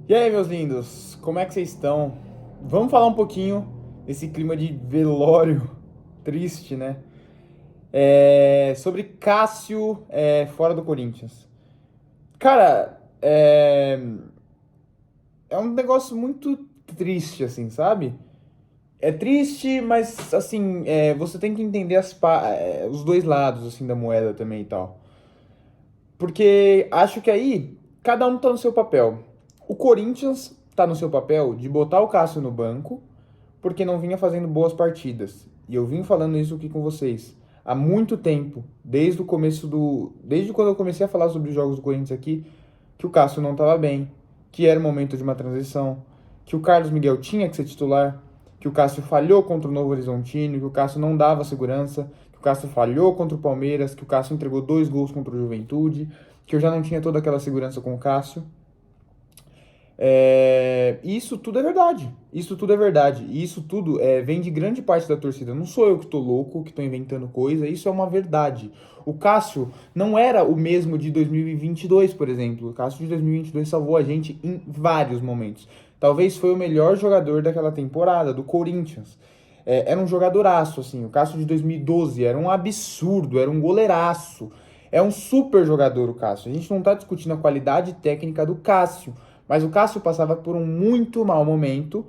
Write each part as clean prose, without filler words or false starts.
E aí, meus lindos, como é que vocês estão? Vamos falar um pouquinho desse clima de velório triste, né? Sobre Cássio fora do Corinthians. Cara, é um negócio muito triste, assim, sabe? É triste, mas, assim, você tem que entender os dois lados, assim, da moeda também e tal. Porque acho que aí cada um tá no seu papel. O Corinthians tá no seu papel de botar o Cássio no banco porque não vinha fazendo boas partidas. E eu vim falando isso aqui com vocês há muito tempo, desde quando eu comecei a falar sobre os jogos do Corinthians aqui, que o Cássio não estava bem, que era o momento de uma transição, que o Carlos Miguel tinha que ser titular, que o Cássio falhou contra o Novo Horizontino, que o Cássio não dava segurança, que o Cássio falhou contra o Palmeiras, que o Cássio entregou 2 gols contra o Juventude, que eu já não tinha toda aquela segurança com o Cássio. Isso tudo é verdade. Isso tudo é verdade. E isso tudo vem de grande parte da torcida. Não sou eu que tô louco, que tô inventando coisa. Isso é uma verdade. O Cássio não era o mesmo de 2022, por exemplo. O Cássio de 2022 salvou a gente em vários momentos. Talvez foi o melhor jogador daquela temporada, do Corinthians. Era um jogadoraço, assim. O Cássio de 2012 era um absurdo, era um goleiraço. É um super jogador o Cássio. A gente não tá discutindo a qualidade técnica do Cássio. Mas o Cássio passava por um muito mau momento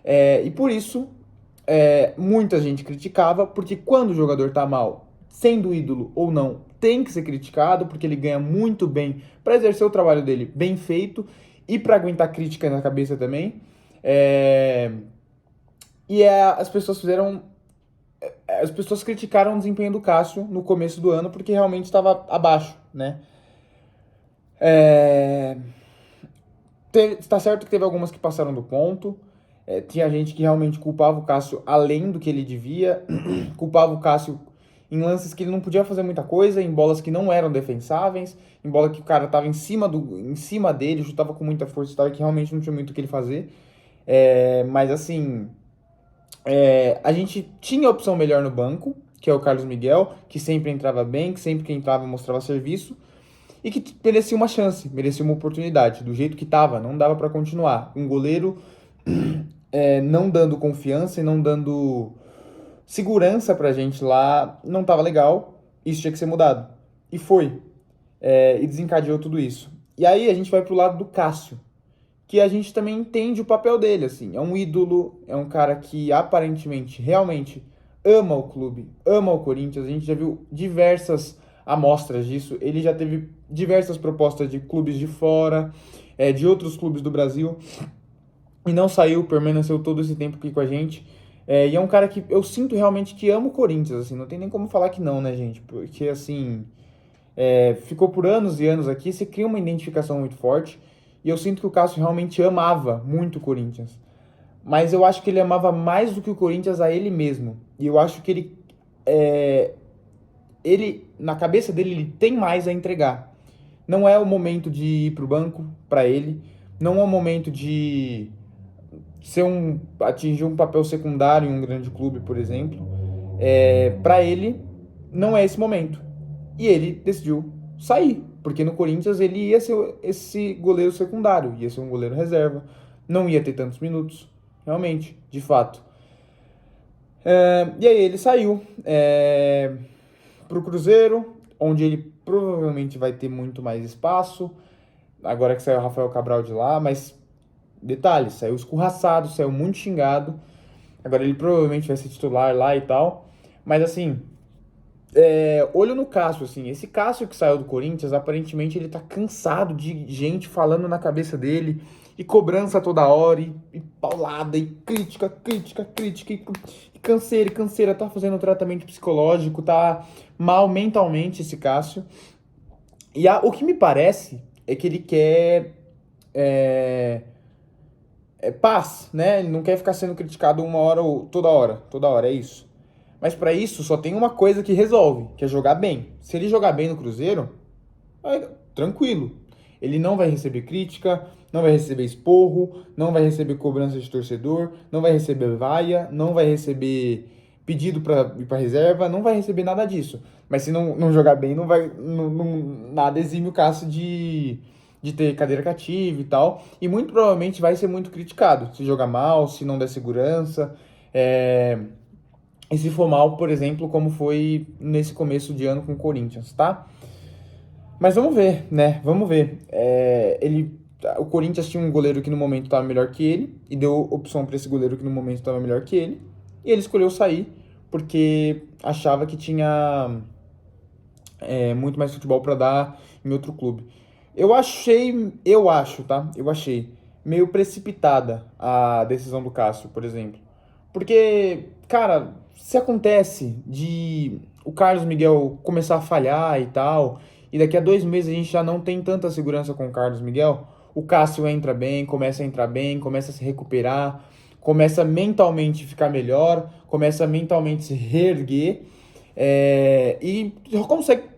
e por isso muita gente criticava, porque quando o jogador tá mal, sendo ídolo ou não, tem que ser criticado, porque ele ganha muito bem para exercer o trabalho dele bem feito e para aguentar crítica na cabeça também. É, as pessoas fizeram. As pessoas criticaram o desempenho do Cássio no começo do ano porque realmente estava abaixo, né? É, Tá certo que teve algumas que passaram do ponto. Tinha gente que realmente culpava o Cássio além do que ele devia, culpava o Cássio em lances que ele não podia fazer muita coisa, em bolas que não eram defensáveis, em bola que o cara tava em cima dele, chutava com muita força e tal, e que realmente não tinha muito o que ele fazer. Mas assim, a gente tinha opção melhor no banco, que é o Carlos Miguel, que sempre entrava bem, que sempre que entrava mostrava serviço e que merecia uma chance, merecia uma oportunidade. Do jeito que tava, não dava para continuar. Um goleiro não dando confiança e não dando segurança pra gente lá, não tava legal. Isso tinha que ser mudado. E foi. E desencadeou tudo isso. E aí a gente vai pro lado do Cássio, que a gente também entende o papel dele, assim. É um ídolo, é um cara que aparentemente, realmente ama o clube, ama o Corinthians. A gente já viu diversas amostras disso. Ele já teve diversas propostas de clubes de fora, de outros clubes do Brasil, e não saiu, permaneceu todo esse tempo aqui com a gente. E é um cara que eu sinto realmente que ama o Corinthians, assim, não tem nem como falar que não, né, gente? Porque, assim, ficou por anos e anos aqui, você cria uma identificação muito forte. E eu sinto que o Cássio realmente amava muito o Corinthians. Mas eu acho que ele amava mais do que o Corinthians a ele mesmo. E eu acho que na cabeça dele, ele tem mais a entregar. Não é o momento de ir pro banco para ele. Não é o momento de atingir um papel secundário em um grande clube, por exemplo. Para ele, não é esse momento. E ele decidiu sair, porque no Corinthians ele ia ser esse goleiro secundário, ia ser um goleiro reserva, não ia ter tantos minutos, realmente, de fato. E aí ele saiu para o Cruzeiro, onde ele provavelmente vai ter muito mais espaço, agora que saiu o Rafael Cabral de lá, mas detalhe, saiu escorraçado, saiu muito xingado, agora ele provavelmente vai ser titular lá e tal, mas assim, olho no Cássio, assim, esse Cássio que saiu do Corinthians, aparentemente ele tá cansado de gente falando na cabeça dele, e cobrança toda hora, e paulada, e crítica, crítica, crítica, e canseira, e canseira, tá fazendo tratamento psicológico, tá mal mentalmente esse Cássio. E o que me parece é que ele quer paz, né? Ele não quer ficar sendo criticado uma hora ou toda hora, é isso. Mas para isso só tem uma coisa que resolve, que é jogar bem. Se ele jogar bem no Cruzeiro, tranquilo. Ele não vai receber crítica, não vai receber esporro, não vai receber cobrança de torcedor, não vai receber vaia, não vai receber pedido para ir para reserva, não vai receber nada disso. Mas se não jogar bem, não vai nada exime o Cássio de ter cadeira cativa e tal, e muito provavelmente vai ser muito criticado se jogar mal, se não der segurança, e se for mal, por exemplo, como foi nesse começo de ano com o Corinthians, tá? Mas vamos ver, né? Vamos ver. O Corinthians tinha um goleiro que no momento estava melhor que ele e deu opção para esse goleiro que no momento estava melhor que ele. E ele escolheu sair porque achava que tinha muito mais futebol para dar em outro clube. Eu achei meio precipitada a decisão do Cássio, por exemplo. Porque, cara, se acontece de o Carlos Miguel começar a falhar e tal, e daqui a 2 meses a gente já não tem tanta segurança com o Carlos Miguel, o Cássio entra bem, começa a entrar bem, começa a se recuperar, começa mentalmente a ficar melhor, começa mentalmente a se reerguer, e consegue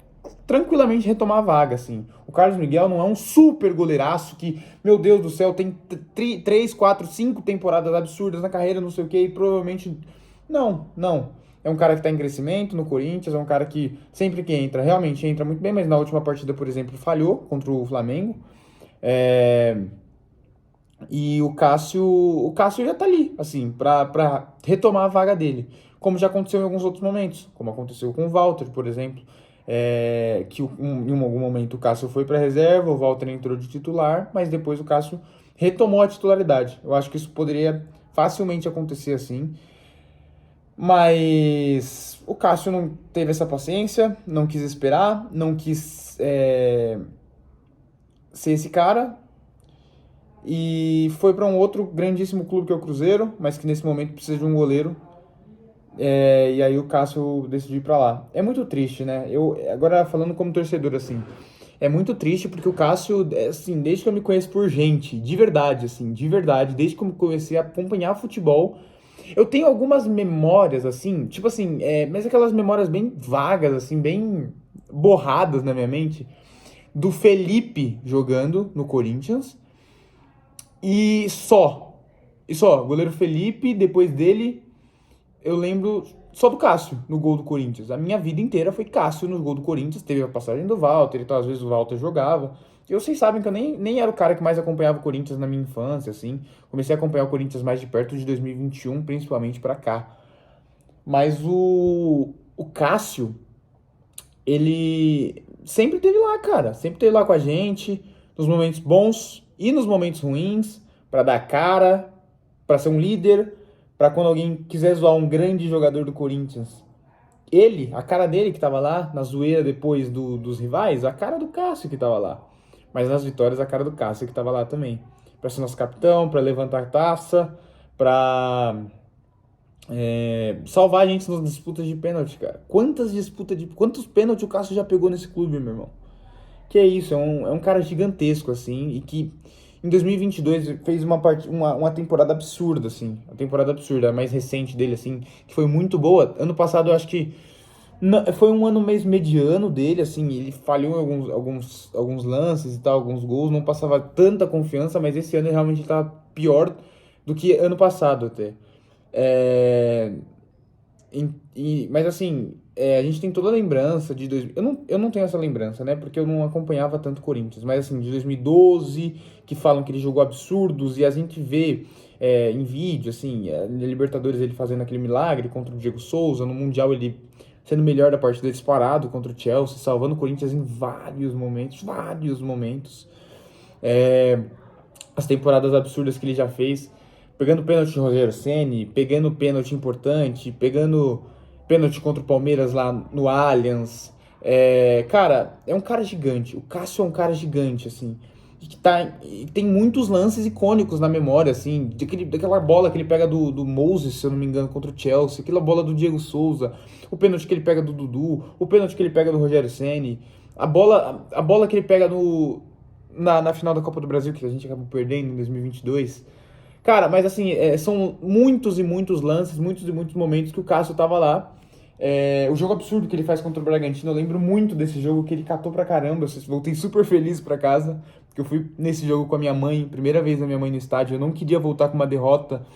tranquilamente retomar a vaga, assim. O Carlos Miguel não é um super goleiraço que, meu Deus do céu, tem 3, 4, 5 temporadas absurdas na carreira, não sei o que, e provavelmente... Não, não. É um cara que tá em crescimento no Corinthians, é um cara que sempre que entra, realmente entra muito bem, mas na última partida, por exemplo, falhou contra o Flamengo. É... E o Cássio já tá ali, assim, pra retomar a vaga dele. Como já aconteceu em alguns outros momentos, como aconteceu com o Walter, por exemplo, em algum momento o Cássio foi pra reserva, o Walter entrou de titular, mas depois o Cássio retomou a titularidade. Eu acho que isso poderia facilmente acontecer assim, mas o Cássio não teve essa paciência, não quis esperar, não quis ser esse cara, e foi para um outro grandíssimo clube que é o Cruzeiro, mas que nesse momento precisa de um goleiro. E aí o Cássio decidiu ir para lá. É muito triste, né? Eu agora falando como torcedor assim, é muito triste porque o Cássio, assim, desde que eu me conheço por gente, de verdade, assim, de verdade, desde que eu comecei a acompanhar futebol, eu tenho algumas memórias assim, tipo assim, mas aquelas memórias bem vagas, assim, bem borradas na minha mente, do Felipe jogando no Corinthians. E só. E só. Goleiro Felipe, depois dele, eu lembro só do Cássio no gol do Corinthians. A minha vida inteira foi Cássio no gol do Corinthians. Teve a passagem do Walter e tal. Às vezes o Walter jogava. E vocês sabem que eu nem era o cara que mais acompanhava o Corinthians na minha infância, assim. Comecei a acompanhar o Corinthians mais de perto de 2021, principalmente pra cá. Mas o Cássio, ele sempre teve lá, cara. Sempre teve lá com a gente, nos momentos bons e nos momentos ruins, pra dar cara, pra ser um líder, pra quando alguém quiser zoar um grande jogador do Corinthians. A cara dele que tava lá, na zoeira depois dos rivais, a cara do Cássio que tava lá. Mas nas vitórias, a cara do Cássio que tava lá também. Pra ser nosso capitão, pra levantar a taça, pra salvar a gente nas disputas de pênalti, cara. Quantos pênaltis o Cássio já pegou nesse clube, meu irmão? Que é isso, é um cara gigantesco, assim, e que em 2022 fez uma temporada absurda, assim. A temporada absurda, a mais recente dele, assim, que foi muito boa. Ano passado eu acho que foi um ano mais mediano dele, assim, ele falhou em alguns lances e tal, alguns gols, não passava tanta confiança, mas esse ano realmente tá pior do que ano passado até. É, mas assim, a gente tem toda a lembrança de 2000. Eu não tenho essa lembrança, né? Porque eu não acompanhava tanto o Corinthians. Mas assim, de 2012, que falam que ele jogou absurdos, e a gente vê em vídeo, assim, na Libertadores ele fazendo aquele milagre contra o Diego Souza, no Mundial ele sendo o melhor da partida disparado contra o Chelsea, salvando o Corinthians em vários momentos, vários momentos. As temporadas absurdas que ele já fez, pegando pênalti de Rogério Ceni, pegando pênalti importante, pegando pênalti contra o Palmeiras lá no Allianz. Cara, é um cara gigante. O Cássio é um cara gigante, assim. E tem muitos lances icônicos na memória, assim. Daquela bola que ele pega do Moses, se eu não me engano, contra o Chelsea. Aquela bola do Diego Souza. O pênalti que ele pega do Dudu. O pênalti que ele pega do Rogério Ceni. A bola que ele pega na final da Copa do Brasil, que a gente acabou perdendo em 2022. Cara, mas assim, são muitos e muitos lances, muitos e muitos momentos que o Cássio tava lá. O jogo absurdo que ele faz contra o Bragantino, eu lembro muito desse jogo, que ele catou pra caramba. Eu voltei super feliz pra casa, porque eu fui nesse jogo com a minha mãe, primeira vez a minha mãe no estádio. Eu não queria voltar com uma derrota,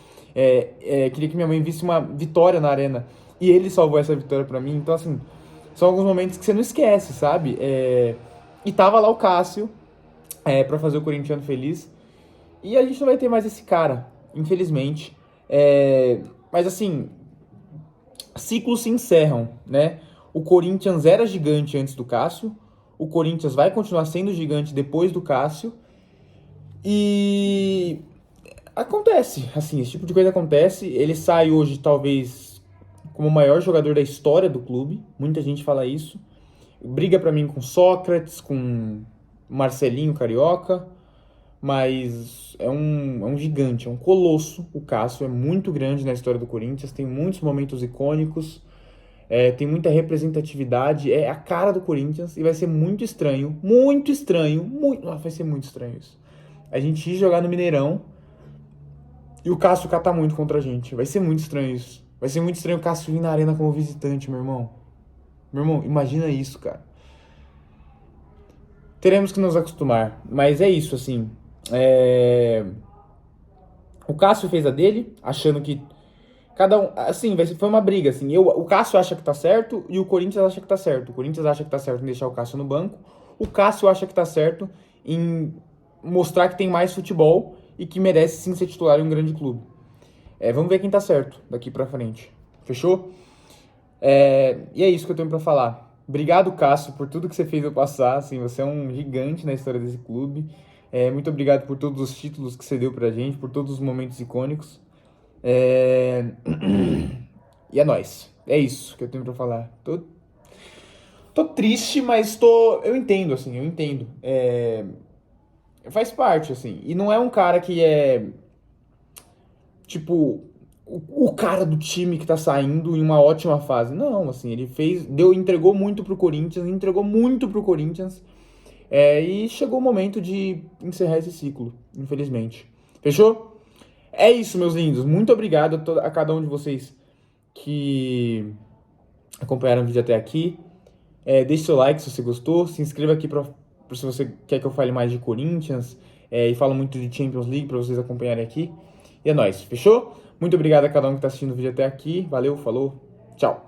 queria que minha mãe visse uma vitória na arena. E ele salvou essa vitória pra mim. Então, assim, são alguns momentos que você não esquece, sabe? E tava lá o Cássio, pra fazer o corintiano feliz. E a gente não vai ter mais esse cara, infelizmente. Mas assim, ciclos se encerram, né? O Corinthians era gigante antes do Cássio. O Corinthians vai continuar sendo gigante depois do Cássio. E acontece, assim, esse tipo de coisa acontece. Ele sai hoje, talvez, como o maior jogador da história do clube. Muita gente fala isso. Briga pra mim com Sócrates, com Marcelinho Carioca. Mas é um gigante, é um colosso. O Cássio é muito grande na história do Corinthians, tem muitos momentos icônicos, tem muita representatividade, é a cara do Corinthians e vai ser muito estranho, vai ser muito estranho isso. A gente ir jogar no Mineirão e o Cássio catar muito contra a gente, vai ser muito estranho isso. Vai ser muito estranho o Cássio vir na arena como visitante, meu irmão. Meu irmão, imagina isso, cara. Teremos que nos acostumar, mas é isso, assim. O Cássio fez a dele, achando que cada um, assim, foi uma briga, assim. O Cássio acha que tá certo e o Corinthians acha que tá certo. O Corinthians acha que tá certo em deixar o Cássio no banco. O Cássio acha que tá certo em mostrar que tem mais futebol e que merece sim ser titular em um grande clube. Vamos ver quem tá certo daqui pra frente. Fechou? E é isso que eu tenho pra falar. Obrigado, Cássio, por tudo que você fez eu passar. Assim, você é um gigante na história desse clube. Muito obrigado por todos os títulos que você deu pra gente, por todos os momentos icônicos. É... E é nóis. É isso que eu tenho pra falar. Tô triste, mas eu entendo, assim, eu entendo. Faz parte, assim. E não é um cara que é, tipo, o cara do time que tá saindo em uma ótima fase. Não, assim, ele entregou muito pro Corinthians. E chegou o momento de encerrar esse ciclo, infelizmente. Fechou? É isso, meus lindos. Muito obrigado a cada um de vocês que acompanharam o vídeo até aqui. Deixe seu like se você gostou. Se inscreva aqui se você quer que eu fale mais de Corinthians. E falo muito de Champions League para vocês acompanharem aqui. E é nóis, fechou? Muito obrigado a cada um que está assistindo o vídeo até aqui. Valeu, falou, tchau.